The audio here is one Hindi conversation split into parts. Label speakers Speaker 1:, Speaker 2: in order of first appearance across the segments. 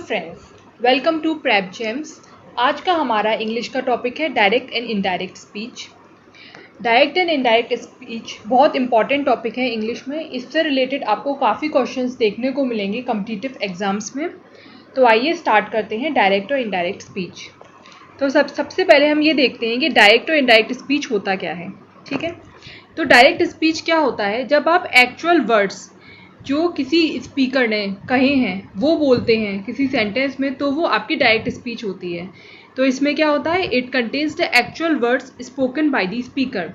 Speaker 1: Friends, welcome to prep gems. आज का हमारा इंग्लिश का टॉपिक है direct and indirect speech. Direct and indirect speech बहुत इंपॉर्टेंट टॉपिक है इंग्लिश में। इससे रिलेटेड आपको काफ़ी क्वेश्चंस देखने को मिलेंगे कॉम्पिटिटिव एग्जाम्स में। तो आइए स्टार्ट करते हैं डायरेक्ट और इनडायरेक्ट स्पीच। तो सबसे पहले हम ये देखते हैं कि डायरेक्ट और इनडायरेक्ट स्पीच होता क्या है। ठीक है, तो डायरेक्ट स्पीच क्या होता है? जब आप एक्चुअल वर्ड्स जो किसी स्पीकर ने कहे हैं वो बोलते हैं किसी सेंटेंस में, तो वो आपकी डायरेक्ट स्पीच होती है। तो इसमें क्या होता है? It contains the actual words spoken by the speaker.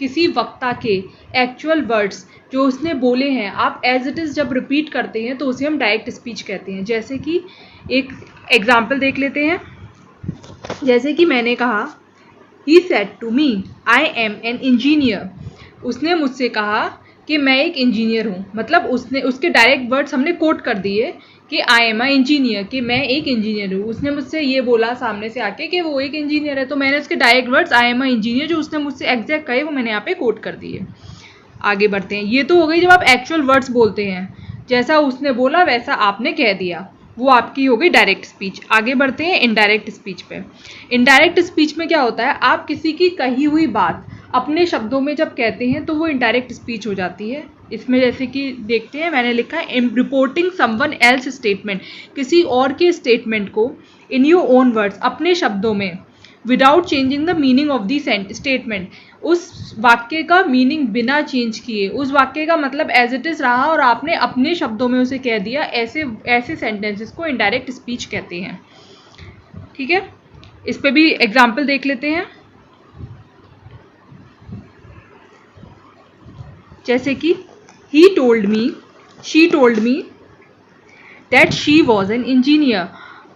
Speaker 1: किसी वक्ता के एक्चुअल वर्ड्स जो उसने बोले हैं आप एज इट इज़ जब रिपीट करते हैं तो उसे हम डायरेक्ट स्पीच कहते हैं। जैसे कि एक एग्जाम्पल देख लेते हैं। जैसे कि मैंने कहा, he said to me I am an engineer. उसने मुझसे कहा कि मैं एक इंजीनियर हूँ। मतलब उसके डायरेक्ट वर्ड्स हमने कोट कर दिए कि आई एम अ इंजीनियर, कि मैं एक इंजीनियर हूँ। उसने मुझसे ये बोला सामने से आके कि वो एक इंजीनियर है, तो मैंने उसके direct words I am a engineer जो उसने मुझसे एग्जैक्ट कहे वो मैंने यहाँ पे कोट कर दिए। आगे बढ़ते हैं। ये तो हो गई जब आप एक्चुअल वर्ड्स बोलते हैं, जैसा उसने बोला वैसा आपने कह दिया, वो आपकी हो गई डायरेक्ट स्पीच। आगे बढ़ते हैं इनडायरेक्ट स्पीच पे। इनडायरेक्ट स्पीच में क्या होता है? आप किसी की कही हुई बात अपने शब्दों में जब कहते हैं तो वो इनडायरेक्ट स्पीच हो जाती है। इसमें जैसे कि देखते हैं, मैंने लिखा है रिपोर्टिंग समवन एल्स स्टेटमेंट। किसी और के स्टेटमेंट को इन योर ओन वर्ड्स, अपने शब्दों में, without changing the meaning of the statement. उस वाक्य का मीनिंग बिना चेंज किए, उस वाक्य का मतलब एज इट इज़ रहा और आपने अपने शब्दों में उसे कह दिया, ऐसे सेंटेंसेस को इनडायरेक्ट स्पीच कहते हैं। ठीक है, इस पे भी एग्जाम्पल देख लेते हैं। जैसे कि he told me, she told me that she was an engineer।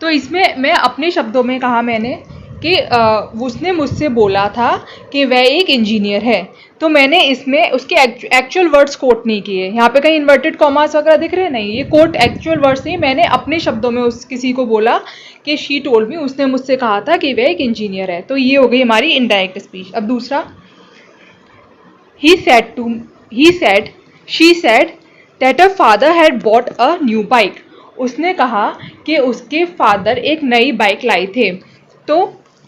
Speaker 1: तो इसमें मैं अपने शब्दों में कहा मैंने कि उसने मुझसे बोला था कि वह एक इंजीनियर है। तो मैंने इसमें उसके एक्चुअल वर्ड्स कोट नहीं किए। यहाँ पे कहीं इन्वर्टेड कॉमास वगैरह दिख रहे हैं? नहीं, ये कोट एक्चुअल वर्ड्स नहीं, मैंने अपने शब्दों में उस किसी को बोला कि शी टोल्ड मी, उसने मुझसे कहा था कि वह एक इंजीनियर है। तो ये हो गई हमारी इनडायरेक्ट स्पीच। अब दूसरा, she said that her father had bought a new bike। उसने कहा कि उसके फादर एक नई बाइक लाए थे। तो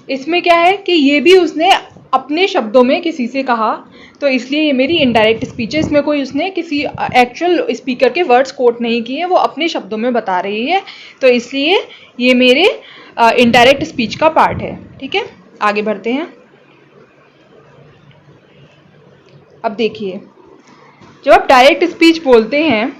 Speaker 1: इसमें क्या है कि ये भी उसने अपने शब्दों में किसी से कहा, तो इसलिए ये मेरी इनडायरेक्ट स्पीच है। इसमें कोई उसने किसी एक्चुअल स्पीकर के वर्ड्स कोट नहीं किए, वो अपने शब्दों में बता रही है, तो इसलिए ये मेरे इनडायरेक्ट स्पीच का पार्ट है। ठीक है, आगे बढ़ते हैं। अब देखिए, जब आप डायरेक्ट स्पीच बोलते हैं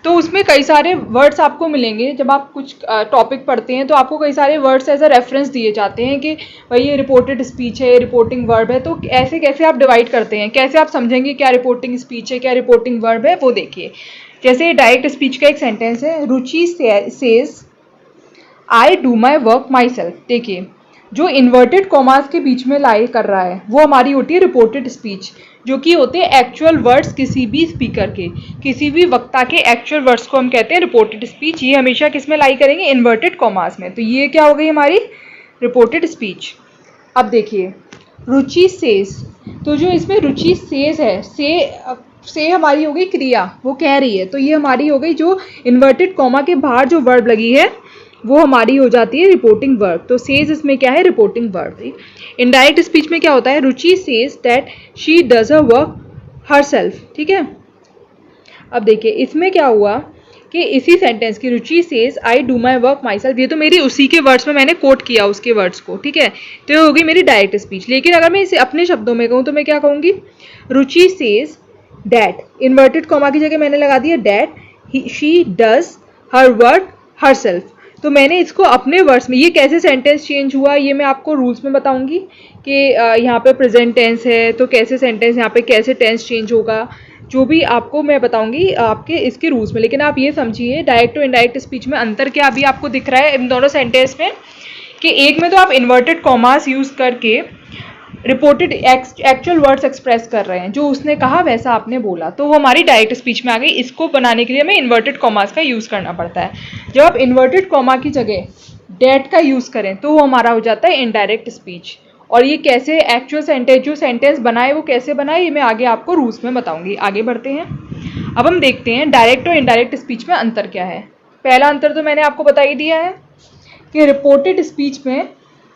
Speaker 1: तो उसमें कई सारे वर्ड्स आपको मिलेंगे। जब आप कुछ टॉपिक पढ़ते हैं तो आपको कई सारे वर्ड्स एज अ रेफरेंस दिए जाते हैं कि भाई ये रिपोर्टेड स्पीच है, ये रिपोर्टिंग वर्ब है। तो ऐसे कैसे आप डिवाइड करते हैं, कैसे आप समझेंगे क्या रिपोर्टिंग स्पीच है, क्या रिपोर्टिंग वर्ब है, वो देखिए। जैसे डायरेक्ट स्पीच का एक सेंटेंस है, Ruchi says I do my work myself. देखिए, जो इन्वर्टेड कॉमास के बीच में लाई कर रहा है वो हमारी होती है रिपोर्टेड स्पीच, जो कि होते हैं एक्चुअल वर्ड्स किसी भी स्पीकर के, किसी भी वक्ता के एक्चुअल वर्ड्स को हम कहते हैं रिपोर्टेड स्पीच। ये हमेशा किस में लाई करेंगे? इन्वर्टेड कॉमास में। तो ये क्या हो गई हमारी रिपोर्टेड स्पीच। अब देखिए, रुचि सेज, तो जो इसमें रुचि सेज है, से हमारी हो गई क्रिया, वो कह रही है, तो ये हमारी हो गई जो इन्वर्टेड कॉमा के बाहर जो वर्ब लगी है वो हमारी हो जाती है रिपोर्टिंग वर्ब। तो सेज इसमें क्या है? Reporting verb. इनडायरेक्ट स्पीच में क्या होता है? Ruchi says that she does her work herself. ठीक है, अब देखिए इसमें क्या हुआ कि इसी सेंटेंस की Ruchi says I do my work myself, ये तो मेरी उसी के वर्ड्स में मैंने कोट किया उसके वर्ड्स को। ठीक है, तो ये हो गई मेरी डायरेक्ट स्पीच। लेकिन अगर मैं इसे अपने शब्दों में कहूँ तो मैं क्या कहूँगी? रुचि सेज दैट, इन्वर्टेड कॉमा की जगह मैंने लगा दिया that she does her work herself. तो मैंने इसको अपने वर्ड्स में, ये कैसे सेंटेंस चेंज हुआ ये मैं आपको रूल्स में बताऊंगी कि यहाँ पे प्रेजेंट टेंस है तो कैसे सेंटेंस, यहाँ पे कैसे टेंस चेंज होगा, जो भी आपको मैं बताऊंगी आपके इसके रूल्स में। लेकिन आप ये समझिए डायरेक्ट और इनडायरेक्ट स्पीच में अंतर क्या अभी आपको दिख रहा है इन दोनों सेंटेंस में, कि एक में तो आप इन्वर्टेड कॉमास यूज़ करके रिपोर्टेड एक्चुअल वर्ड्स एक्सप्रेस कर रहे हैं, जो उसने कहा वैसा आपने बोला, तो वो हमारी डायरेक्ट स्पीच में आ गई। इसको बनाने के लिए हमें इन्वर्टेड कॉमास का यूज़ करना पड़ता है। जब आप इन्वर्टेड कॉमा की जगह डेट का यूज़ करें तो वो हमारा हो जाता है इनडायरेक्ट स्पीच। और ये कैसे एक्चुअल सेंटेंस, जो सेंटेंस बनाए वो कैसे बनाए, ये मैं आगे आपको रूल्स में बताऊंगी। आगे बढ़ते हैं। अब हम देखते हैं डायरेक्ट और इनडायरेक्ट स्पीच में अंतर क्या है। पहला अंतर तो मैंने आपको बता ही दिया है कि रिपोर्टेड स्पीच में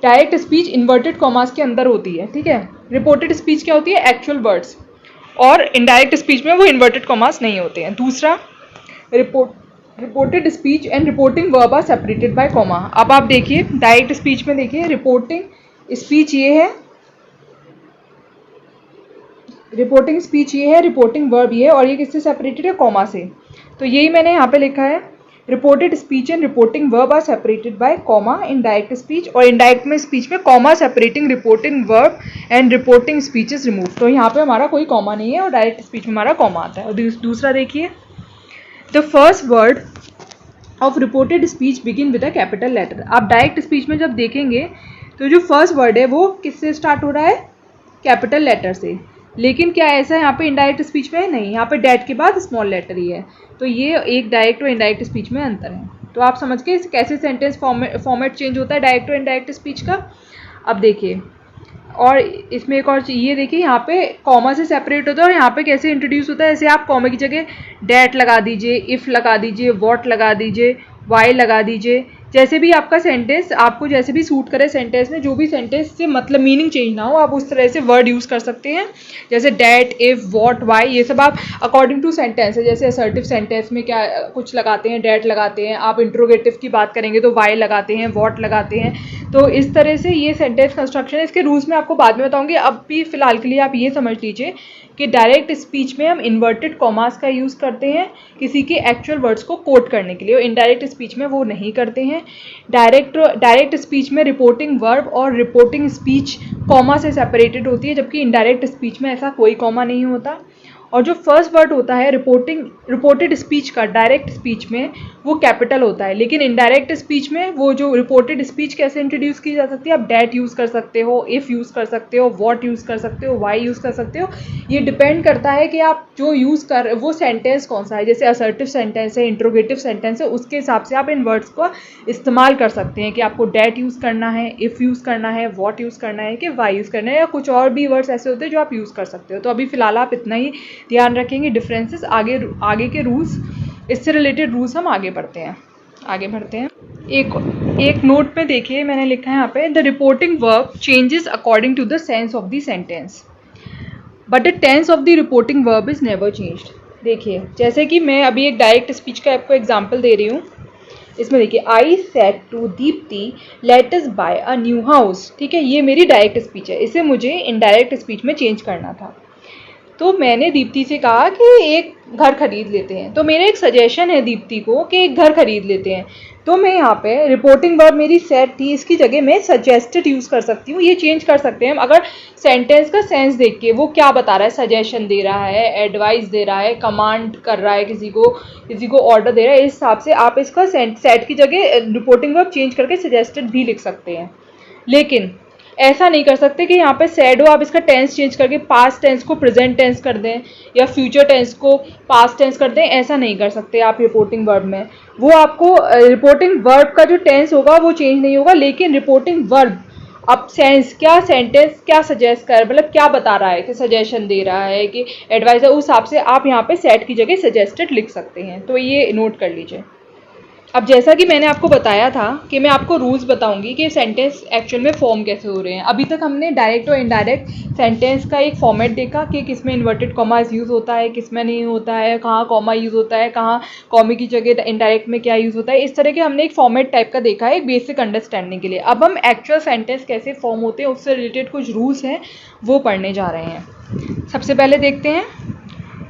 Speaker 1: डायरेक्ट स्पीच इन्वर्टेड कॉमास के अंदर होती है, ठीक है। रिपोर्टेड स्पीच क्या होती है, एक्चुअल वर्ड्स, और इनडायरेक्ट स्पीच में वो इन्वर्टेड कॉमास नहीं होते हैं। दूसरा, reported speech and reporting verb are separated by comma. अब आप देखिए डायरेक्ट स्पीच में, देखिए रिपोर्टिंग स्पीच ये है, रिपोर्टिंग स्पीच ये है, रिपोर्टिंग वर्ब ये है, और ये किससे सेपरेटेड है, कॉमा से। तो यही मैंने यहाँ पे लिखा है, reported speech and reporting verb are separated by comma in direct speech, और इनडायरेक्ट में स्पीच में comma separating reporting verb and reporting speech is remove. तो यहाँ पे हमारा कोई कॉमा नहीं है और डायरेक्ट स्पीच में हमारा कॉमा आता है। और दूसरा देखिए, the first word of reported speech begin with a capital letter. आप डायरेक्ट स्पीच में जब देखेंगे तो जो फर्स्ट वर्ड है वो किससे स्टार्ट हो रहा है, कैपिटल लेटर से। लेकिन क्या ऐसा यहाँ पे इनडायरेक्ट स्पीच में है, नहीं, यहाँ पे डैट के बाद स्मॉल लेटर ही है। तो ये एक डायरेक्ट और इनडायरेक्ट स्पीच में अंतर है। तो आप समझ गए कैसे सेंटेंस फॉर्मेट चेंज होता है डायरेक्ट और इनडायरेक्ट स्पीच का। अब देखिए, और इसमें एक और चीज़ ये देखिए, यहाँ पे कॉमा से सेपरेट होता है और यहाँ पे कैसे इंट्रोड्यूस होता है, ऐसे आप कॉमा की जगह डैट लगा दीजिए, इफ़ लगा दीजिए, वॉट लगा दीजिए, वाई लगा दीजिए, जैसे भी आपका सेंटेंस आपको जैसे भी सूट करे सेंटेंस में, जो भी सेंटेंस से मतलब मीनिंग चेंज ना हो, आप उस तरह से वर्ड यूज़ कर सकते हैं। जैसे डैट, इफ, वॉट, वाई, ये सब आप अकॉर्डिंग टू सेंटेंस है। जैसे असर्टिव सेंटेंस में क्या कुछ लगाते हैं, डैट लगाते हैं, आप इंट्रोगेटिव की बात करेंगे तो वाई लगाते हैं, वॉट लगाते हैं। तो इस तरह से ये सेंटेंस कंस्ट्रक्शन है। इसके रूल्स में आपको बाद में बताऊंगी, अब भी फिलहाल के लिए आप ये समझ लीजिए कि डायरेक्ट स्पीच में हम इन्वर्टेड कॉमास का यूज़ करते हैं किसी के एक्चुअल वर्ड्स को कोट करने के लिए, और इनडायरेक्ट स्पीच में वो नहीं करते हैं। डायरेक्ट स्पीच में रिपोर्टिंग वर्ब और रिपोर्टिंग स्पीच कॉमा से सेपरेटेड होती है, जबकि इनडायरेक्ट स्पीच में ऐसा कोई कॉमा नहीं होता। और जो फर्स्ट वर्ड होता है रिपोर्टेड स्पीच का, डायरेक्ट स्पीच में वो कैपिटल होता है, लेकिन इनडायरेक्ट स्पीच में वो जो रिपोर्टेड स्पीच कैसे इंट्रोड्यूस की जा सकती है, आप डैट यूज़ कर सकते हो, इफ़ यूज़ कर सकते हो, वॉट यूज़ कर सकते हो, वाई यूज़ कर सकते हो। ये डिपेंड करता है कि आप जो यूज़ कर वो सेंटेंस कौन सा है। जैसे असर्टिव सेंटेंस है, इंट्रोगेटिव सेंटेंस है, उसके हिसाब से आप इन वर्ड्स को इस्तेमाल कर सकते हैं कि आपको डैट यूज़ करना है, इफ़ यूज़ करना है, वॉट यूज़ करना है, कि वाई यूज़ करना है, या कुछ और भी वर्ड्स ऐसे होते हैं जो आप यूज़ कर सकते हो। तो अभी फ़िलहाल आप इतना ही ध्यान रखेंगे डिफरेंसेस। आगे के रूल्स, इससे रिलेटेड रूल्स हम आगे बढ़ते हैं। एक नोट में देखिए मैंने लिखा है यहाँ पे, the reporting verb changes according to the sense of the sentence but the tense of the reporting verb is never changed. देखिए जैसे कि मैं अभी एक डायरेक्ट स्पीच का आपको एग्जांपल दे रही हूँ। इसमें देखिए, I said to Deepti let us buy a new house. ठीक है, ये मेरी डायरेक्ट स्पीच है, इसे मुझे इनडायरेक्ट स्पीच में चेंज करना था। तो मैंने दीप्ति से कहा कि एक घर खरीद लेते हैं। तो मेरा एक सजेशन है दीप्ति को कि एक घर खरीद लेते हैं। तो मैं यहाँ पे रिपोर्टिंग वर्ब मेरी सेड थी, इसकी जगह मैं सजेस्टेड यूज़ कर सकती हूँ। ये चेंज कर सकते हैं हम अगर सेंटेंस का सेंस देख के, वो क्या बता रहा है, सजेशन दे रहा है, एडवाइस दे रहा है, कमांड कर रहा है, किसी को ऑर्डर दे रहा है, इस हिसाब से आप इसका सेड की जगह रिपोर्टिंग वर्ब चेंज करके सजेस्टेड भी लिख सकते हैं। लेकिन ऐसा नहीं कर सकते कि यहाँ पे सैड हो, आप इसका टेंस चेंज करके पास्ट टेंस को प्रेजेंट टेंस कर दें या फ्यूचर टेंस को पास्ट टेंस कर दें। ऐसा नहीं कर सकते आप रिपोर्टिंग वर्ब में। वो आपको रिपोर्टिंग वर्ब का जो टेंस होगा वो चेंज नहीं होगा, लेकिन रिपोर्टिंग वर्ब अब सेंस क्या, सेंटेंस क्या सजेस्ट कर, मतलब क्या बता रहा है, कि सजेशन दे रहा है, कि एडवाइस है, उस हिसाब से आप यहाँ पे सेड की जगह सजेस्टेड लिख सकते हैं। तो ये नोट कर लीजिए। अब जैसा कि मैंने आपको बताया था कि मैं आपको रूल्स बताऊंगी कि सेंटेंस एक्चुअल में फॉर्म कैसे हो रहे हैं। अभी तक हमने डायरेक्ट और इनडायरेक्ट सेंटेंस का एक फॉर्मेट देखा कि किसमें इन्वर्टेड कॉमास यूज़ होता है, किसमें नहीं होता है, कहाँ कॉमा यूज़ होता है, कहाँ कॉमे की जगह इनडायरेक्ट में क्या यूज़ होता है। इस तरह के हमने एक फॉर्मेट टाइप का देखा है एक बेसिक अंडरस्टैंडिंग के लिए। अब हम एक्चुअल सेंटेंस कैसे फॉर्म होते हैं उससे रिलेटेड कुछ रूल्स हैं वो पढ़ने जा रहे हैं। सबसे पहले देखते हैं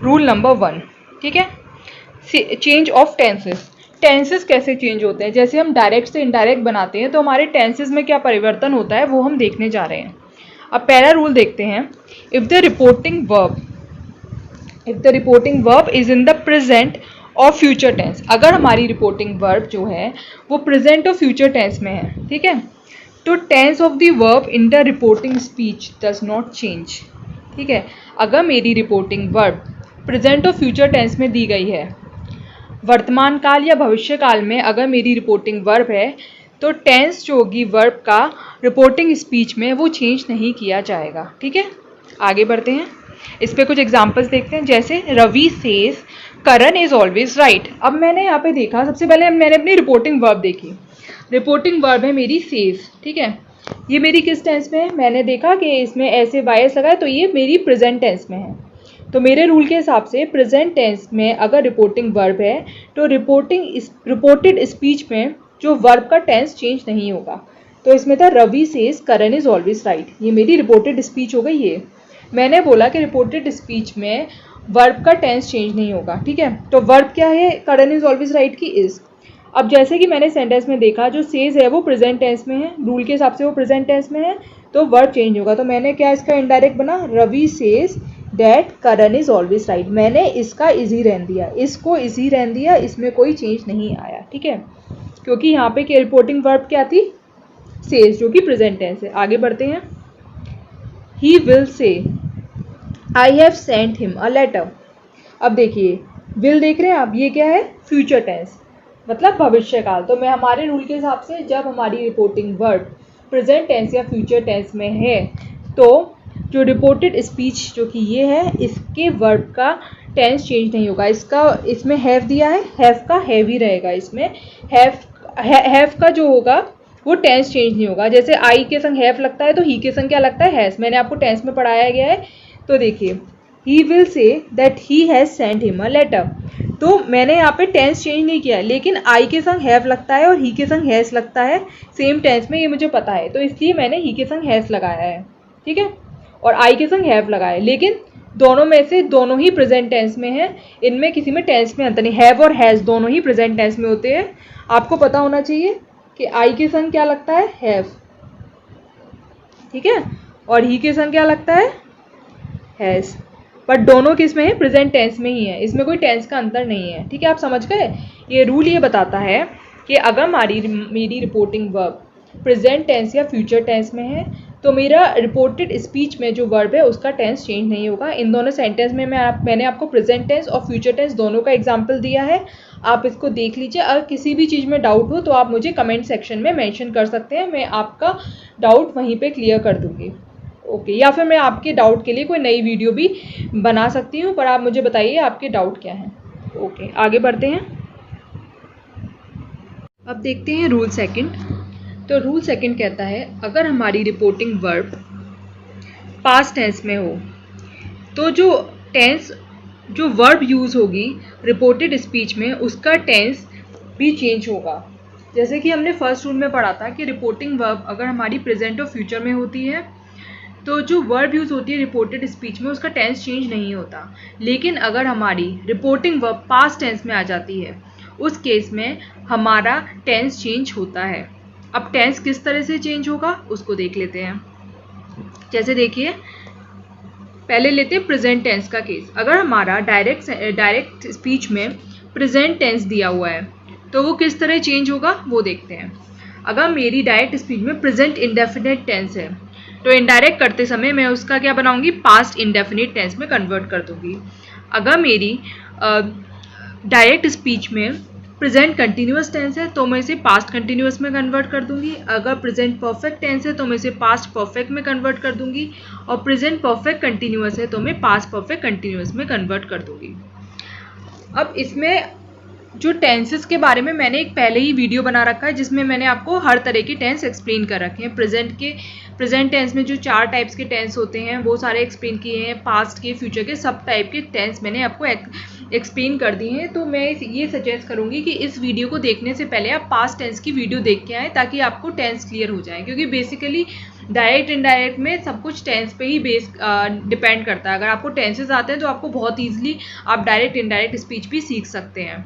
Speaker 1: रूल नंबर 1। ठीक है, चेंज ऑफ टेंसेस। टेंसेस कैसे चेंज होते हैं, जैसे हम डायरेक्ट से इनडायरेक्ट बनाते हैं तो हमारे टेंसेस में क्या परिवर्तन होता है वो हम देखने जा रहे हैं। अब पहला रूल देखते हैं, if the reporting verb is in the present और फ्यूचर टेंस। अगर हमारी रिपोर्टिंग वर्ब जो है वो प्रेजेंट और फ्यूचर टेंस में है, ठीक है, तो tense of the verb in the reporting speech does not change. ठीक है, अगर मेरी रिपोर्टिंग वर्ब प्रेजेंट और फ्यूचर टेंस में दी गई है, वर्तमान काल या भविष्य काल में अगर मेरी रिपोर्टिंग वर्ब है, तो टेंस जो होगी वर्ब का रिपोर्टिंग स्पीच में वो चेंज नहीं किया जाएगा। ठीक है, आगे बढ़ते हैं, इस पे कुछ एग्जांपल्स देखते हैं। जैसे Ravi says Karan is always right. अब मैंने यहाँ पे देखा, सबसे पहले मैंने अपनी रिपोर्टिंग वर्ब देखी। रिपोर्टिंग वर्ब है मेरी सेज, ठीक है। ये मेरी किस टेंस में है, मैंने देखा कि इसमें ऐसे वायस लगा है, तो ये मेरी प्रेजेंट टेंस में है। तो मेरे रूल के हिसाब से प्रेजेंट टेंस में अगर रिपोर्टिंग वर्ब है तो रिपोर्टेड स्पीच में जो वर्ब का टेंस चेंज नहीं होगा। तो इसमें था Ravi says Karan is always right, ये मेरी रिपोर्टेड स्पीच हो गई। ये मैंने बोला कि रिपोर्टेड स्पीच में वर्ब का टेंस चेंज नहीं होगा, ठीक है। तो वर्ब क्या है करण इज ऑलवेज राइट की, इज। अब जैसे कि मैंने सेंटेंस में देखा जो सेज है वो प्रेजेंट टेंस में है, रूल के हिसाब से वो प्रेजेंट टेंस में है, तो वर्ब चेंज होगा। तो मैंने क्या इसका इनडायरेक्ट बना, Ravi says that Karan is always right, मैंने इसका इजी रहन दिया, इसको इजी रहन दिया, इसमें कोई चेंज नहीं आया, ठीक है। क्योंकि यहाँ पे क्या रिपोर्टिंग वर्ब क्या थी, सेज, जो कि प्रेजेंट टेंस है। आगे बढ़ते हैं। He will say I have sent him a letter. अब देखिए विल देख रहे हैं आप, ये क्या है फ्यूचर टेंस, मतलब भविष्य काल। तो मैं हमारे रूल के हिसाब से जब हमारी रिपोर्टिंग वर्ब प्रेजेंट टेंस या फ्यूचर टेंस में है तो जो रिपोर्टेड स्पीच जो कि ये है इसके वर्ब का टेंस चेंज नहीं होगा। इसमें हैव दिया है, हैव का हैव ही रहेगा, इसमें हैव का जो होगा वो टेंस चेंज नहीं होगा। जैसे आई के संग हैव लगता है तो ही के संग क्या लगता है, हैज। मैंने आपको टेंस में पढ़ाया गया है। तो देखिए he will say that he has sent him a letter, तो मैंने यहाँ पे टेंस चेंज नहीं किया, लेकिन आई के संग हैव लगता है और ही के संग हैज लगता है सेम टेंस में, ये मुझे पता है, तो इसलिए मैंने ही के संग हैज लगाया है, ठीक है, और आई के संग हैव लगाया। लेकिन दोनों में से दोनों ही प्रेजेंट टेंस में है, इनमें किसी में टेंस में अंतर नहीं। हैव और हैज दोनों ही प्रेजेंट टेंस में होते हैं। आपको पता होना चाहिए कि आई के संग क्या लगता है, हैव, ठीक है, और ही के संग क्या लगता है, हैज। बट दोनों किस में है, प्रेजेंट टेंस में ही है, इसमें कोई टेंस का अंतर नहीं है, ठीक है। आप समझ गए। ये रूल ये बताता है कि अगर मेरी रिपोर्टिंग वर्ब प्रेजेंट टेंस या फ्यूचर टेंस में है तो मेरा रिपोर्टेड स्पीच में जो वर्ब है उसका टेंस चेंज नहीं होगा। इन दोनों सेंटेंस में मैंने आपको प्रेजेंट टेंस और फ्यूचर टेंस दोनों का एग्जाम्पल दिया है, आप इसको देख लीजिए। अगर किसी भी चीज़ में डाउट हो तो आप मुझे कमेंट सेक्शन में मेंशन कर सकते हैं, मैं आपका डाउट वहीं पे क्लियर कर दूँगी, ओके। या फिर मैं आपके डाउट के लिए कोई नई वीडियो भी बना सकती हूँ, पर आप मुझे बताइए आपके डाउट क्या हैं, ओके। आगे बढ़ते हैं। अब देखते हैं रूल सेकंड। तो रूल सेकंड कहता है अगर हमारी रिपोर्टिंग वर्ब पास्ट टेंस में हो तो जो वर्ब यूज़ होगी रिपोर्टेड स्पीच में उसका टेंस भी चेंज होगा। जैसे कि हमने फर्स्ट रूल में पढ़ा था कि रिपोर्टिंग वर्ब अगर हमारी प्रेजेंट और फ्यूचर में होती है तो जो वर्ब यूज़ होती है रिपोर्टेड स्पीच में उसका टेंस चेंज नहीं होता। लेकिन अगर हमारी रिपोर्टिंग वर्ब पास्ट टेंस में आ जाती है उस केस में हमारा टेंस चेंज होता है। अब टेंस किस तरह से चेंज होगा उसको देख लेते हैं। जैसे देखिए पहले लेते हैं प्रेजेंट टेंस का केस। अगर हमारा डायरेक्ट स्पीच में प्रेजेंट टेंस दिया हुआ है तो वो किस तरह चेंज होगा वो देखते हैं। अगर मेरी डायरेक्ट स्पीच में प्रेजेंट इंडेफिनिट टेंस है तो इनडायरेक्ट करते समय मैं उसका क्या बनाऊंगी, पास्ट इंडेफिनिट टेंस में कन्वर्ट कर दूंगी। अगर मेरी डायरेक्ट स्पीच में प्रेजेंट कंटिन्यूअस टेंस है तो मैं इसे पास्ट कंटिन्यूअस में कन्वर्ट कर दूंगी। अगर प्रेजेंट परफेक्ट टेंस है तो मैं इसे पास्ट परफेक्ट में कन्वर्ट कर दूंगी, और प्रेजेंट परफेक्ट कंटिन्यूअस है तो मैं पास्ट परफेक्ट कंटिन्यूअस में कन्वर्ट कर दूंगी। अब इसमें जो टेंसेस के बारे में मैंने एक पहले ही वीडियो बना रखा है जिसमें मैंने आपको हर तरह के टेंस एक्सप्लेन कर रखे हैं। प्रेजेंट टेंस में जो 4 टाइप्स के टेंस होते हैं वो सारे एक्सप्लेन किए हैं, पास्ट के, फ्यूचर के, सब टाइप के टेंस मैंने आपको एक्सप्लेन कर दिए हैं। तो मैं ये सजेस्ट करूँगी कि इस वीडियो को देखने से पहले आप पास्ट टेंस की वीडियो देख के आएँ ताकि आपको टेंस क्लियर हो जाए, क्योंकि बेसिकली डायरेक्ट इनडायरेक्ट में सब कुछ टेंस पे ही डिपेंड करता है। अगर आपको टेंसेस आते हैं तो आपको बहुत ईजिली आप डायरेक्ट इनडायरेक्ट स्पीच भी सीख सकते हैं।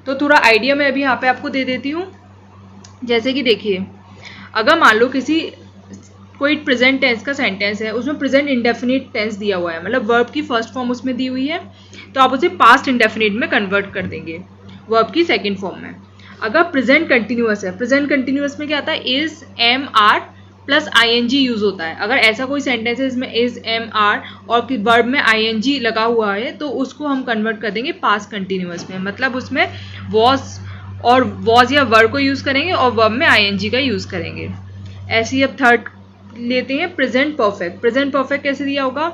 Speaker 1: तो थोड़ा आइडिया मैं अभी यहाँ पे आपको दे देती हूँ। जैसे कि देखिए अगर मान लो कोई प्रेजेंट टेंस का सेंटेंस है, उसमें प्रेजेंट इंडेफिनिट टेंस दिया हुआ है, मतलब वर्ब की फर्स्ट फॉर्म उसमें दी हुई है, तो आप उसे पास्ट इंडेफिनिट में कन्वर्ट कर देंगे वर्ब की सेकंड फॉर्म में। अगर प्रेजेंट कंटिन्यूअस है, प्रेजेंट कंटिन्यूअस में क्या आता है, is, am, are plus ING use होता है। अगर ऐसा कोई सेंटेंस है इसमें इज, एम, आर और वर्ब में आईएनजी लगा हुआ है तो उसको हम कन्वर्ट कर देंगे पास्ट कंटिन्यूअस में, मतलब उसमें वॉज या वर्ब को यूज करेंगे और वर्ब में आईएनजी का यूज करेंगे। ऐसे ही अब थर्ड लेते हैं प्रेजेंट परफेक्ट। प्रेजेंट परफेक्ट कैसे दिया होगा,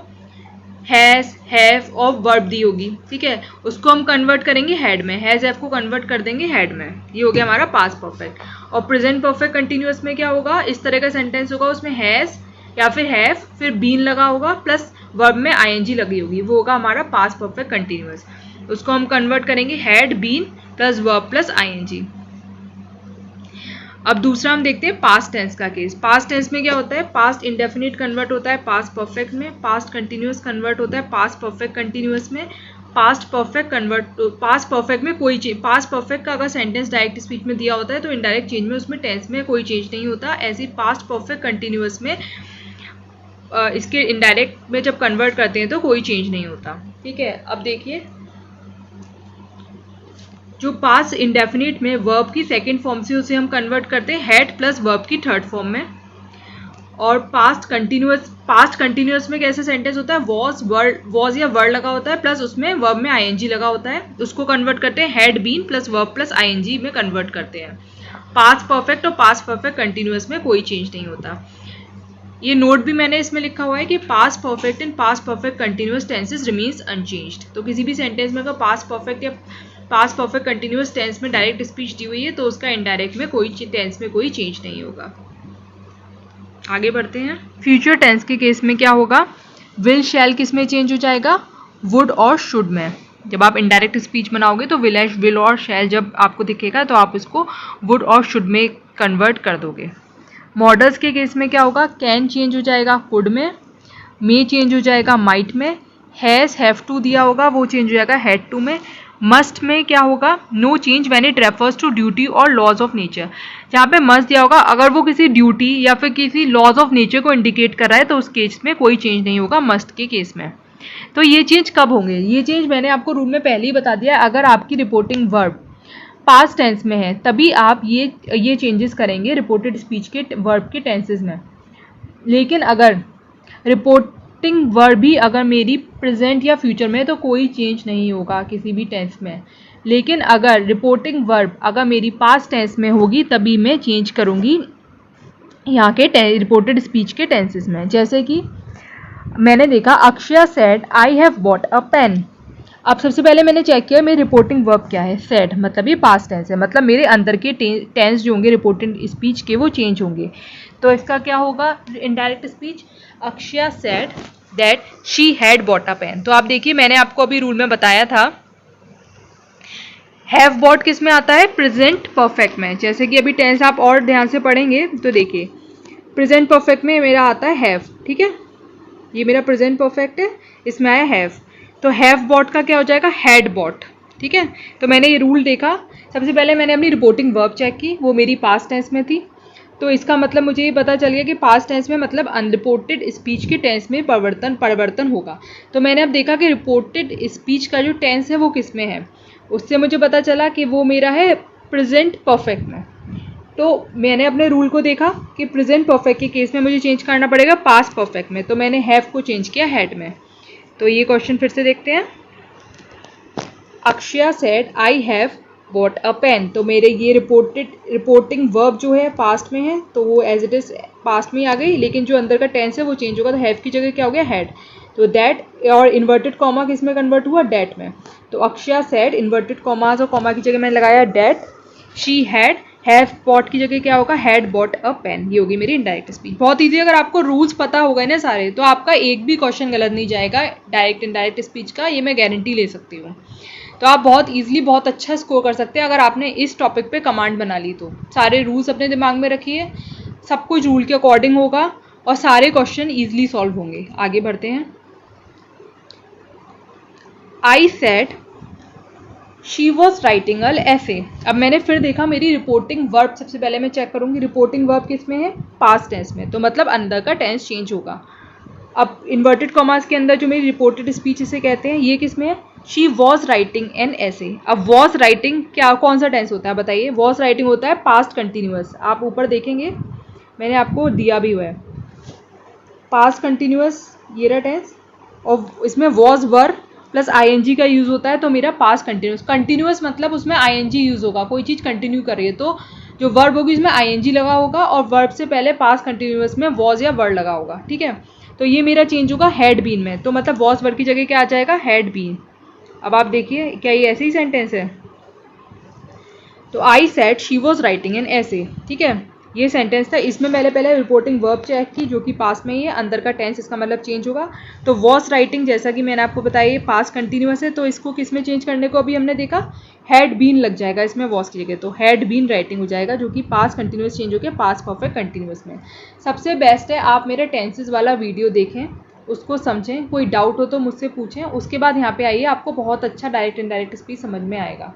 Speaker 1: हैज, हैव और वर्ब दी होगी, ठीक है, उसको हम कन्वर्ट करेंगे हेड में, हैज हैव को कन्वर्ट कर देंगे हेड में, ये हो गया हमारा पास्ट परफेक्ट। और प्रेजेंट परफेक्ट कंटिन्यूअस में क्या होगा, इस तरह का सेंटेंस होगा, उसमें हैज या फिर हैव फिर बीन लगा होगा प्लस वर्ब में आईएनजी लगी होगी, वो होगा हमारा पास्ट परफेक्ट कंटिन्यूअस। उसको हम कन्वर्ट करेंगे had been plus verb plus ING. अब दूसरा हम देखते हैं पास्ट टेंस का केस। पास्ट टेंस में क्या होता है, पास्ट इंडेफिनिट कन्वर्ट होता है पास्ट परफेक्ट में, पास्ट कंटिन्यूअस कन्वर्ट होता है पास्ट परफेक्ट कंटिन्यूअस में, past perfect convert, past perfect में कोई चेंज, पास्ट परफेक्ट का अगर सेंटेंस डायरेक्ट स्पीच में दिया होता है तो इनडायरेक्ट चेंज में उसमें टेंस में कोई चेंज नहीं होता। ऐसे पास्ट परफेक्ट कंटिन्यूअस में इसके इनडायरेक्ट में जब कन्वर्ट करते हैं तो कोई चेंज नहीं होता, ठीक है। अब देखिए जो पास्ट इंडेफिनिट में वर्ब की सेकंड फॉर्म से उसे हम कन्वर्ट करते हैं हैड प्लस वर्ब की थर्ड फॉर्म में। और पास्ट कंटिन्यूअस में कैसे सेंटेंस होता है, वॉज या वर्ड लगा होता है प्लस उसमें वर्ब में आईएनजी लगा होता है, उसको कन्वर्ट करते हैं had been plus verb plus ING में कन्वर्ट करते हैं। पास्ट परफेक्ट और पास्ट परफेक्ट कंटिन्यूअस में कोई चेंज नहीं होता। ये नोट भी मैंने इसमें लिखा हुआ है कि past perfect and past perfect continuous tenses remains unchanged. तो किसी भी सेंटेंस में अगर पास्ट परफेक्ट या पास्ट परफेक्ट कंटिन्यूअस टेंस में डायरेक्ट स्पीच दी हुई है तो उसका इनडायरेक्ट में कोई टेंस में कोई चेंज नहीं होगा। आगे बढ़ते हैं। फ्यूचर टेंस के केस में क्या होगा, विल शैल किस में चेंज हो जाएगा, वुड और शुड में। जब आप इनडायरेक्ट स्पीच बनाओगे तो विल और शैल जब आपको दिखेगा तो आप इसको वुड और शुड में कन्वर्ट कर दोगे। मॉडल्स के केस में क्या होगा, कैन चेंज हो जाएगा कुड में, मे चेंज हो जाएगा माइट में, हैज हैव टू दिया होगा वो चेंज हो जाएगा हैड टू में, मस्ट में क्या होगा, no change when it refers to duty और लॉज ऑफ नेचर। जहाँ पे मस्ट दिया होगा अगर वो किसी ड्यूटी या फिर किसी लॉज ऑफ नेचर को इंडिकेट कर रहा है तो उस केस में कोई चेंज नहीं होगा मस्ट के केस में। तो ये चेंज कब होंगे, ये चेंज मैंने आपको रूल में पहले ही बता दिया है, अगर आपकी रिपोर्टिंग वर्ब पास्ट टेंस में है तभी आप ये चेंजेस करेंगे रिपोर्टेड स्पीच के वर्ब के टेंसेस में। लेकिन अगर रिपोर्टिंग वर्ब भी अगर मेरी प्रेजेंट या फ्यूचर में है तो कोई चेंज नहीं होगा किसी भी टेंस में। लेकिन अगर रिपोर्टिंग वर्ब अगर मेरी पास्ट टेंस में होगी तभी मैं चेंज करूँगी यहाँ के रिपोर्टेड स्पीच के टेंसेस में। जैसे कि मैंने देखा Akshaya said I have bought a pen. अब सबसे पहले मैंने चेक किया मेरी रिपोर्टिंग वर्ब क्या है, सेड, मतलब ये पास्ट टेंस है, मतलब मेरे अंदर के टेंस जो होंगे रिपोर्टिंग स्पीच के वो चेंज होंगे। तो इसका क्या होगा indirect speech, Akshaya said that she had bought a pen. तो आप देखिए मैंने आपको अभी रूल में बताया था हैव बॉट किस में आता है, प्रेजेंट परफेक्ट में। जैसे कि अभी टेंस आप और ध्यान से पढ़ेंगे तो देखिए प्रेजेंट परफेक्ट में मेरा आता है हैव, ठीक है, ये मेरा प्रेजेंट परफेक्ट है, इसमें आया हैव, तो हैव बॉट का क्या हो जाएगा हैड बॉट, ठीक है। तो मैंने ये रूल देखा, सबसे पहले मैंने अपनी रिपोर्टिंग वर्ब चेक की, वो मेरी पास्ट टेंस में थी, तो इसका मतलब मुझे ये पता चल गया कि पास्ट टेंस में मतलब अनरिपोर्टेड स्पीच के टेंस में परिवर्तन होगा। तो मैंने अब देखा कि रिपोर्टेड स्पीच का जो टेंस है वो किस में है, उससे मुझे पता चला कि वो मेरा है प्रेजेंट परफेक्ट में। तो मैंने अपने रूल को देखा कि प्रेजेंट परफेक्ट के केस में मुझे चेंज करना पड़ेगा पास्ट परफेक्ट में, तो मैंने हैव को चेंज किया हैड में। तो ये क्वेश्चन फिर से देखते हैं। Akshaya said I have bought a pen, तो मेरे ये रिपोर्टिंग वर्ब जो है पास्ट में है तो वो एज इट इज पास्ट में ही आ गई, लेकिन जो अंदर का टेंस है वो चेंज होगा, तो हैव की जगह क्या हो गया हैड। तो दैट और इन्वर्टेड कॉमा किस में कन्वर्ट हुआ, डेट में। तो अक्षया सेड इन्वर्टेड कॉमास और कॉमा की जगह मैंने लगाया that, she had, have bought की जगह क्या होगा हैड बॉट अ पेन। ये होगी मेरी इनडायरेक्ट स्पीच। बहुत ईजी, अगर आपको रूल्स पता हो गए ना सारे तो आपका एक भी क्वेश्चन गलत नहीं जाएगा डायरेक्ट इनडायरेक्ट स्पीच का, ये मैं गारंटी ले सकती हूँ। तो आप बहुत ईजिली बहुत अच्छा स्कोर कर सकते हैं अगर आपने इस टॉपिक पे कमांड बना ली तो। सारे रूल्स अपने दिमाग में रखिए, सब कुछ रूल के अकॉर्डिंग होगा और सारे क्वेश्चन ईजिली सॉल्व होंगे। आगे बढ़ते हैं। I said she was writing a essay. अब मैंने फिर देखा मेरी रिपोर्टिंग वर्ब सबसे पहले मैं चेक करूंगी, रिपोर्टिंग वर्ब किस में है, पास्ट टेंस में, तो मतलब अंदर का टेंस चेंज होगा। अब इन्वर्टेड कॉमास के अंदर जो मेरी रिपोर्टेड स्पीच इसे कहते हैं, ये किस में है, she was writing an essay. अब वॉज राइटिंग क्या कौन सा टेंस होता है बताइए, वॉज राइटिंग होता है पास्ट कंटिन्यूअस। आप ऊपर देखेंगे मैंने आपको दिया भी हुआ है पास्ट कंटिन्यूअस, ये रहा टेंस, और इसमें वॉज वर प्लस आईएनजी का यूज़ होता है, तो मेरा पास्ट कंटिन्यूअस मतलब उसमें आईएनजी यूज़ होगा, कोई चीज़ कंटिन्यू कर रही है तो जो वर्ब होगी उसमें आईएनजी लगा होगा और वर्ब से पहले पास्ट कंटिन्यूअस में वॉज या वर्ड लगा होगा, ठीक है। तो ये मेरा चेंज होगा हैड बीन में, तो मतलब वॉज वर्ब की जगह क्या आ जाएगा, हैड बीन। अब आप देखिए क्या ये ऐसे ही सेंटेंस है। तो आई said she was writing an ऐसे, ठीक है, ये सेंटेंस था। इसमें मैंने पहले रिपोर्टिंग वर्ब चेक की जो कि पास में ही है, अंदर का टेंस इसका मतलब चेंज होगा। तो वॉज राइटिंग जैसा कि मैंने आपको बताया ये पास कंटिन्यूअस है, तो इसको किस में चेंज करने को अभी हमने देखा, हैड बीन लग जाएगा इसमें वॉज की जगह, तो हैड बीन राइटिंग हो जाएगा जो कि पास कंटिन्यूअस चेंज होकर पास परफेक्ट कंटिन्यूअस में। सबसे बेस्ट है आप मेरे टेंसेज वाला वीडियो देखें, उसको समझें, कोई डाउट हो तो मुझसे पूछें, उसके बाद यहाँ पे आइए, आपको बहुत अच्छा डायरेक्ट इनडायरेक्ट स्पीच समझ में आएगा,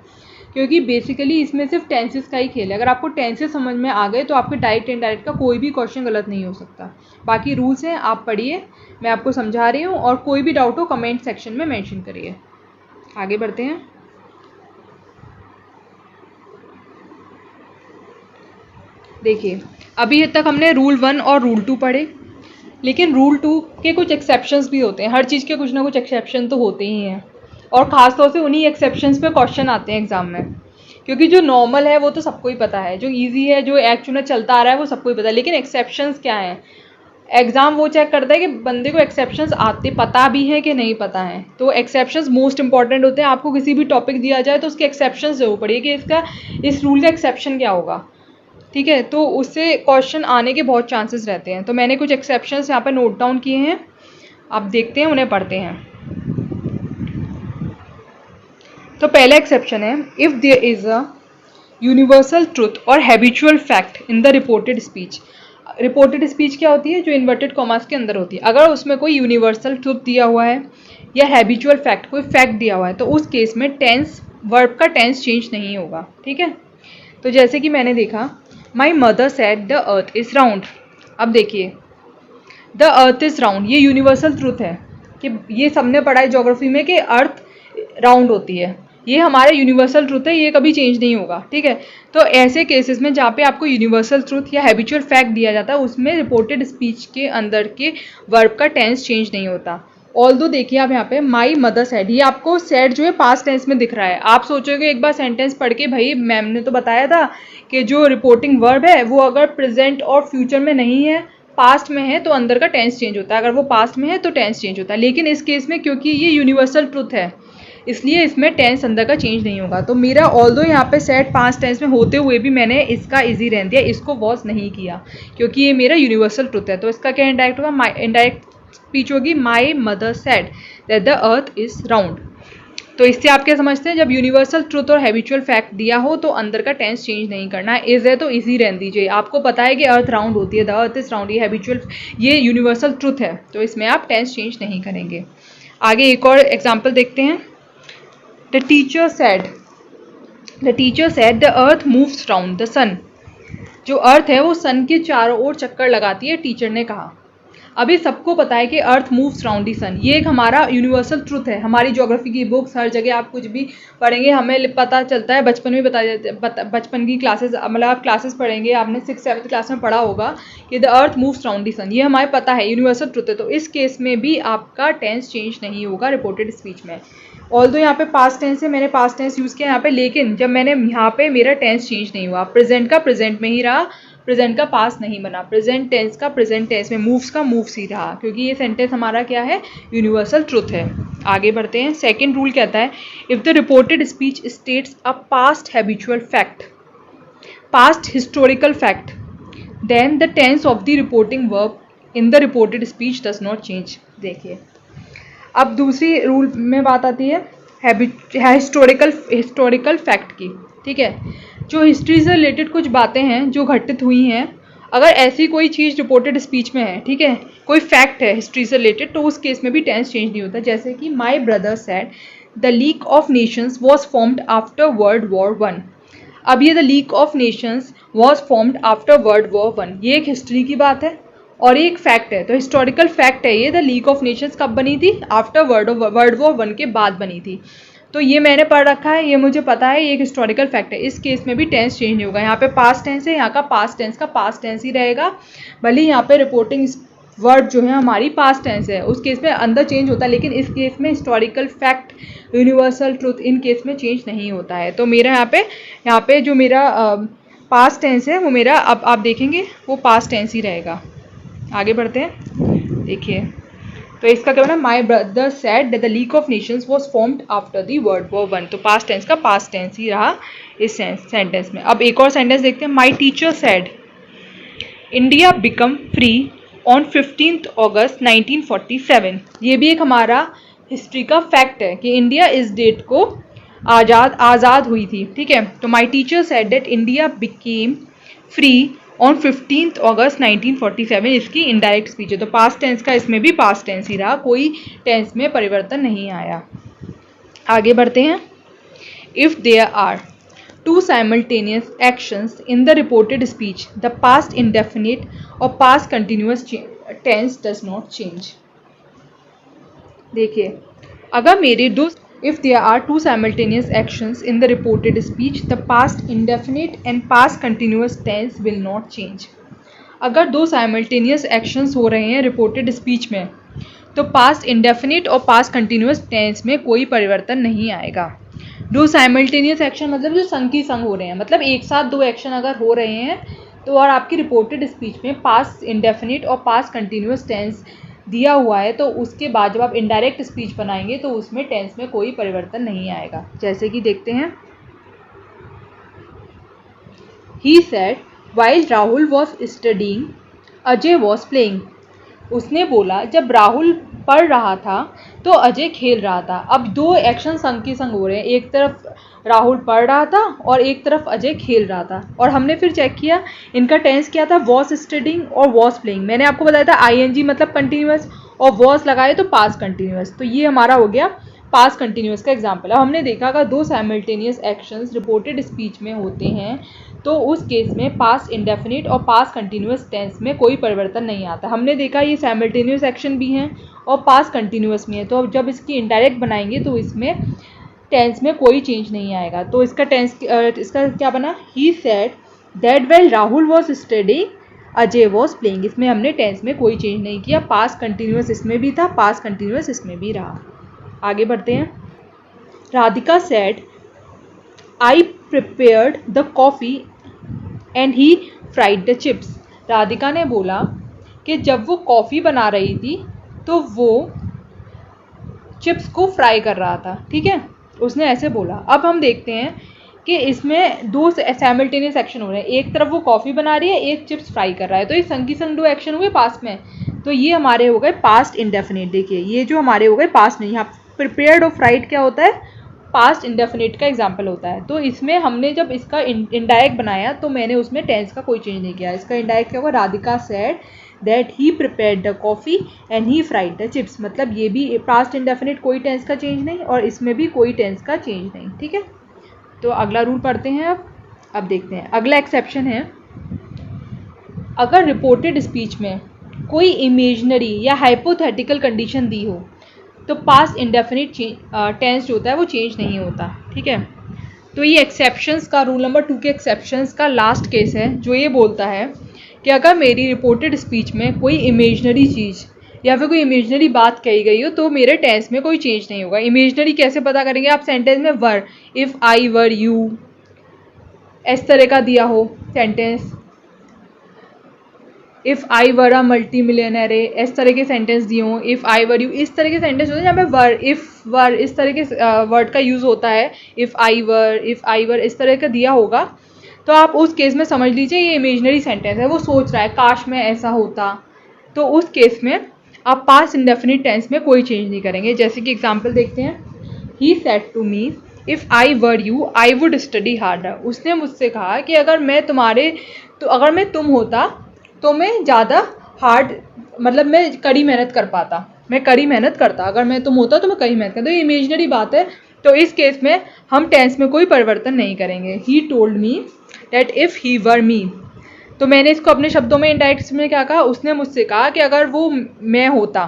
Speaker 1: क्योंकि बेसिकली इसमें सिर्फ टेंसेस का ही खेल है। अगर आपको टेंसेस समझ में आ गए तो आपके डायरेक्ट इनडायरेक्ट का कोई भी क्वेश्चन गलत नहीं हो सकता। बाकी रूल्स हैं, आप पढ़िए, मैं आपको समझा रही हूँ, और कोई भी डाउट हो कमेंट सेक्शन में मेंशन करिए। आगे बढ़ते हैं। देखिए अभी तक हमने रूल 1 और रूल 2 पढ़े, लेकिन रूल 2 के कुछ एक्सेप्शंस भी होते हैं। हर चीज़ के कुछ ना कुछ एक्सेप्शन तो होते ही हैं, और ख़ास तौर से उन्हीं एक्सेप्शंस पे क्वेश्चन आते हैं एग्जाम में, क्योंकि जो नॉर्मल है वो तो सबको ही पता है, जो इजी है, जो एक्चुअल में चलता आ रहा है वो सबको ही पता है, लेकिन एक्सेप्शंस क्या हैं, एग्जाम वो चेक करता है कि बंदे को एक्सेप्शंस आते पता भी हैं कि नहीं पता है। तो एक्सेप्शंस मोस्ट इंपॉर्टेंट होते हैं। आपको किसी भी टॉपिक दिया जाए तो उसके एक्सेप्शंस जरूर पढ़िए कि इसका, इस रूल का एक्सेप्शन क्या होगा, ठीक है, तो उससे क्वेश्चन आने के बहुत चांसेस रहते हैं। तो मैंने कुछ एक्सेप्शंस यहाँ पर नोट डाउन किए हैं, आप देखते हैं, उन्हें पढ़ते हैं। तो पहला एक्सेप्शन है, if there is a universal truth और habitual fact in the reported speech. Reported speech क्या होती है, जो इन्वर्टेड कॉमास के अंदर होती है। अगर उसमें कोई यूनिवर्सल ट्रुथ दिया हुआ है या हैबिचुअल फैक्ट, कोई फैक्ट दिया हुआ है, तो उस केस में टेंस, वर्ब का टेंस चेंज नहीं होगा, ठीक है। तो जैसे कि मैंने देखा, my mother said the earth is round. अब देखिए द अर्थ इज़ राउंड, ये यूनिवर्सल ट्रुथ है कि ये सबने पढ़ा है ज्योग्राफी में कि अर्थ राउंड होती है, ये हमारा यूनिवर्सल ट्रुथ है, ये कभी चेंज नहीं होगा, ठीक है। तो ऐसे केसेस में जहाँ पे आपको यूनिवर्सल ट्रुथ या हैबिचुअल फैक्ट दिया जाता है, उसमें रिपोर्टेड स्पीच के अंदर के वर्ब का टेंस चेंज नहीं होता। ऑल्दो देखिए आप यहाँ पे माई मदर सेड, ये आपको सेड जो है पास्ट टेंस में दिख रहा है। आप सोचोगे एक बार सेंटेंस पढ़ के, भाई मैम ने तो बताया था कि जो रिपोर्टिंग वर्ब है वो अगर प्रेजेंट और फ्यूचर में नहीं है, पास्ट में है, तो अंदर का टेंस चेंज होता है, अगर वो पास्ट में है तो टेंस चेंज होता है। लेकिन इस केस में क्योंकि ये यूनिवर्सल ट्रुथ है, इसलिए इसमें टेंस अंदर का चेंज नहीं होगा। तो मेरा ऑल्दो यहाँ पे सेड पास्ट टेंस में होते हुए भी मैंने इसका इजी रहने दिया, इसको वॉज नहीं किया, क्योंकि ये मेरा यूनिवर्सल ट्रुथ है। तो इसका क्या इंडायरेक्ट होगा, माई इंडायरेक्ट स्पीच होगी, my mother said that the earth is round. तो इससे आप क्या समझते हैं, जब यूनिवर्सल ट्रुथ और हैबिचुअल फैक्ट दिया हो तो अंदर का टेंस चेंज नहीं करना है। इज है तो इजी रहने दीजिए, आपको पता है कि अर्थ राउंड होती है, द अर्थ इज राउंड, ये हैबिचुअल, ये यूनिवर्सल ट्रुथ है, तो इसमें आप टेंस चेंज नहीं करेंगे। आगे एक और एग्जाम्पल देखते हैं। The teacher said the earth moves round the sun. जो अर्थ है वो सन के चारों ओर चक्कर लगाती है, टीचर ने कहा। अभी सबको पता है कि अर्थ मूव्स राउंड दी सन, ये एक हमारा यूनिवर्सल ट्रुथ है। हमारी ज्योग्राफी की बुक्स, हर जगह आप कुछ भी पढ़ेंगे हमें पता चलता है, बचपन में बचपन की क्लासेस, मतलब आप क्लासेस पढ़ेंगे, आपने 6th-7th क्लास में पढ़ा होगा कि द अर्थ मूव्स राउंड दी सन, ये हमें पता है, यूनिवर्सल ट्रुथ है। तो इस केस में भी आपका टेंस चेंज नहीं होगा रिपोर्टेड स्पीच में। ऑल्दो यहाँ पे पास्ट टेंस है, मैंने पास्ट टेंस यूज़ किया यहाँ पे, लेकिन जब मैंने यहाँ पे मेरा टेंस चेंज नहीं हुआ, प्रेजेंट का प्रेजेंट में ही रहा, प्रेजेंट का पास्ट नहीं बना, प्रेजेंट टेंस का प्रेजेंट टेंस में, मूव्स का मूव्स ही रहा, क्योंकि ये सेंटेंस हमारा क्या है, यूनिवर्सल ट्रुथ है। आगे बढ़ते हैं। सेकंड रूल कहता है, if the reported speech states a past habitual fact, past historical fact, then the tense of the reporting verb in the reported speech does not change. देखिए अब दूसरी रूल में बात आती है हिस्टोरिकल फैक्ट की, ठीक है। जो हिस्ट्री से रिलेटेड कुछ बातें हैं जो घटित हुई हैं, अगर ऐसी कोई चीज़ रिपोर्टेड स्पीच में है, ठीक है, कोई फैक्ट है हिस्ट्री से रिलेटेड, तो उस केस में भी टेंस चेंज नहीं होता। जैसे कि my brother said the league of Nations was formed after world war 1। अब ये the league of Nations was formed after world war 1, ये एक हिस्ट्री की बात है और ये एक फैक्ट है, तो हिस्टोरिकल फैक्ट है ये। द लीग ऑफ नेशंस कब बनी थी, आफ्टर वर्ल्ड वॉर 1 के बाद बनी थी। तो ये मैंने पढ़ रखा है, ये मुझे पता है, ये एक हिस्टोरिकल फैक्ट है। इस केस में भी टेंस चेंज नहीं होगा। यहाँ पे पास्ट टेंस है, यहाँ का पास्ट टेंस का पास्ट टेंस ही रहेगा, भले यहाँ पे रिपोर्टिंग वर्ड जो है हमारी पास्ट टेंस है, उस केस में अंदर चेंज होता है, लेकिन इस केस में historical fact, universal truth, in case में चेंज नहीं होता है। तो मेरा यहाँ पे जो मेरा पास्ट टेंस है वो मेरा, अब आप देखेंगे वो पास्ट टेंस ही रहेगा। आगे बढ़ते हैं। देखिए, तो इसका क्या बना, my brother said that the league of Nations was formed after the world war 1। तो पास्ट टेंस का पास्ट टेंस ही रहा इस सेंटेंस में। अब एक और सेंटेंस देखते हैं, my teacher said India become free on 15 अगस्त 1947। ये भी एक हमारा हिस्ट्री का फैक्ट है कि इंडिया इस डेट को आज़ाद हुई थी, ठीक है। तो my teacher said that India became free on 15 अगस्त 1947, इसकी इनडायरेक्ट स्पीच है। तो पास्ट टेंस का इसमें भी पास्ट टेंस ही रहा, कोई टेंस में परिवर्तन नहीं आया। आगे बढ़ते हैं, if there are two simultaneous actions in the reported speech, the past indefinite or past continuous tense does not change। देखिए, अगर मेरे दो, if there are two simultaneous actions in the reported speech, the past indefinite and past continuous tense will not change। अगर दो simultaneous actions हो रहे हैं रिपोर्टेड स्पीच में, तो पास्ट इंडेफिनिट और पास्ट कंटिन्यूस टेंस में कोई परिवर्तन नहीं आएगा। दो साइमल्टेनियस एक्शन मतलब जो संग की संग हो रहे हैं, मतलब एक साथ दो एक्शन अगर हो रहे हैं तो और आपकी रिपोर्टेड स्पीच में पास्ट इंडेफिनिट और पास्ट कंटिन्यूस टेंस दिया हुआ है, तो उसके बाद जब आप इनडायरेक्ट स्पीच बनाएंगे तो उसमें टेंस में कोई परिवर्तन नहीं आएगा। जैसे कि देखते हैं, he said while Rahul was studying Ajay was playing. उसने बोला जब राहुल पढ़ रहा था तो अजय खेल रहा था। अब दो एक्शन संग के संग हो रहे हैं, एक तरफ राहुल पढ़ रहा था और एक तरफ अजय खेल रहा था। और हमने फिर चेक किया इनका टेंस क्या था, वॉज स्टडीइंग और वॉज प्लेइंग। मैंने आपको बताया था आईएनजी मतलब कंटिन्यूअस और वॉज लगाए तो पास्ट कंटिन्यूअस, तो ये हमारा हो गया पास्ट कंटिन्यूअस का एग्जाम्पल। अब हमने देखा अगर दो साइमल्टेनियस एक्शंस रिपोर्टेड स्पीच में होते हैं तो उस केस में पास्ट इंडेफिनिट और पास्ट कंटिन्यूअस टेंस में कोई परिवर्तन नहीं आता। हमने देखा ये साइमल्टेनियस एक्शन भी हैं और पास्ट कंटिन्यूअस में है, तो अब जब इसकी इनडायरेक्ट बनाएंगे तो इसमें टेंस में कोई चेंज नहीं आएगा। तो इसका टेंस इसका क्या बना, he said that while Rahul was studying Ajay was playing. इसमें हमने टेंस में कोई चेंज नहीं किया, पास्ट कंटिन्यूअस इसमें भी था, पास्ट कंटिन्यूअस इसमें भी रहा। आगे बढ़ते हैं, Radhika said I prepared the coffee and he fried the chips. Radhika ने बोला कि जब वो कॉफ़ी बना रही थी तो वो चिप्स को फ्राई कर रहा था, ठीक है, उसने ऐसे बोला। अब हम देखते हैं कि इसमें दो साइमल्टेनियस एक्शन हो रहे हैं, एक तरफ वो कॉफ़ी बना रही है, एक चिप्स फ्राई कर रहा है, तो ये संग की संग दो एक्शन हुए पास्ट में, तो ये हमारे हो गए पास्ट इंडेफिनिट। देखिए ये जो हमारे हो गए पास्ट नहीं, यहाँ प्रिपेयर्ड और फ्राइड क्या होता है, पास्ट इंडेफिनिट का एग्जाम्पल होता है। तो इसमें हमने जब इसका इनडायरेक्ट बनाया तो मैंने उसमें टेंस का कोई चेंज नहीं किया। इसका इनडायरेक्ट क्या होगा, Radhika said that he prepared the coffee and he fried the chips, मतलब ये भी पास्ट इंडेफिनिट, कोई टेंस का चेंज नहीं और इसमें भी कोई टेंस का चेंज नहीं, ठीक है। तो अगला रूल पढ़ते हैं। अब देखते हैं अगला एक्सेप्शन है, अगर रिपोर्टेड स्पीच में कोई इमेजनरी या हाइपोथेटिकल कंडीशन दी हो तो पास्ट इंडेफिनिट टेंस जो होता है वो चेंज नहीं होता, ठीक है। तो ये एक्सेप्शंस का रूल नंबर 2 के एक्सेप्शंस का लास्ट केस है जो ये बोलता है कि अगर मेरी रिपोर्टेड स्पीच में कोई इमेजनरी चीज़ या फिर कोई इमेजनरी बात कही गई हो तो मेरे टेंस में कोई चेंज नहीं होगा। इमेजनरी कैसे पता करेंगे आप, सेंटेंस में वर, इफ़ आई वर यू, इस तरह का दिया हो sentence, if I were a multi millionaire, इस तरह के सेंटेंस दिए हों, इफ़ आई वर यू, इस तरह के सेंटेंस होते हैं जहाँ पे वर, इफ़ वर इस तरह के वर्ड का यूज़ होता है, इफ़ आई वर इस तरह का दिया होगा तो आप उस केस में समझ लीजिए ये इमेजनरी सेंटेंस है, वो सोच रहा है काश में ऐसा होता। तो उस केस में आप पास्ट इंडेफिनिट टेंस में कोई चेंज नहीं करेंगे। जैसे कि एग्जांपल देखते हैं, he said to me if I were you I would study harder. उसने मुझसे कहा कि अगर मैं तुम होता तो मैं ज़्यादा हार्ड, मतलब मैं कड़ी मेहनत कर पाता, मैं कड़ी मेहनत करता, अगर मैं तुम होता तो मैं कड़ी मेहनत करता। तो ये इमेजनरी बात है, तो इस केस में हम टेंस में कोई परिवर्तन नहीं करेंगे। He told me that if he were me, तो मैंने इसको अपने शब्दों में इनडायरेक्ट में क्या कहा, उसने मुझसे कहा कि अगर वो मैं होता,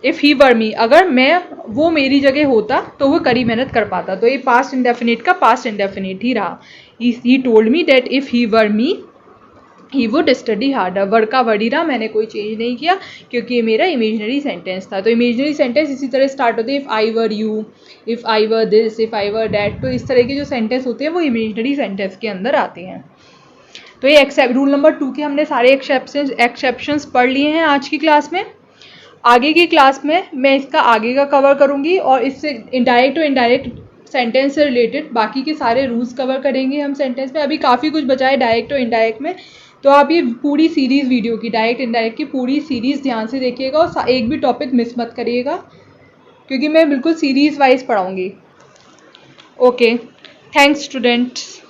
Speaker 1: इफ़ ही वर मी, अगर वो मेरी जगह होता तो वो कड़ी मेहनत कर पाता। तो ये पास्ट इंडेफिनिट का पास्ट इंडेफिनिट ही रहा। ही told me that if he were me he would study harder, word का वर्ड ही रहा, मैंने कोई चेंज नहीं किया क्योंकि ये मेरा इमेजनरी सेंटेंस था। तो इमेजनरी सेंटेंस इसी तरह स्टार्ट होते हैं, if I were you, if I were this, if I were that. तो इस तरह के जो सेंटेंस होते हैं वो इमेजनरी सेंटेंस के अंदर आते हैं। तो ये रूल नंबर 2 के हमने सारे एक्सेप्शंस पढ़ लिए हैं आज की क्लास में। आगे की क्लास में मैं इसका आगे का कवर करूँगी और इससे इनडायरेक्ट और इनडायरेक्ट सेंटेंस से रिलेटेड बाकी के सारे रूल्स कवर करेंगे हम सेंटेंस में। अभी काफ़ी कुछ बचा है डायरेक्ट और इनडायरेक्ट में, तो आप ये पूरी सीरीज़ वीडियो की डायरेक्ट इनडायरेक्ट की पूरी सीरीज़ ध्यान से देखिएगा और एक भी टॉपिक मिस मत करिएगा, क्योंकि मैं बिल्कुल सीरीज़ वाइज पढ़ाऊँगी। Okay, thanks students.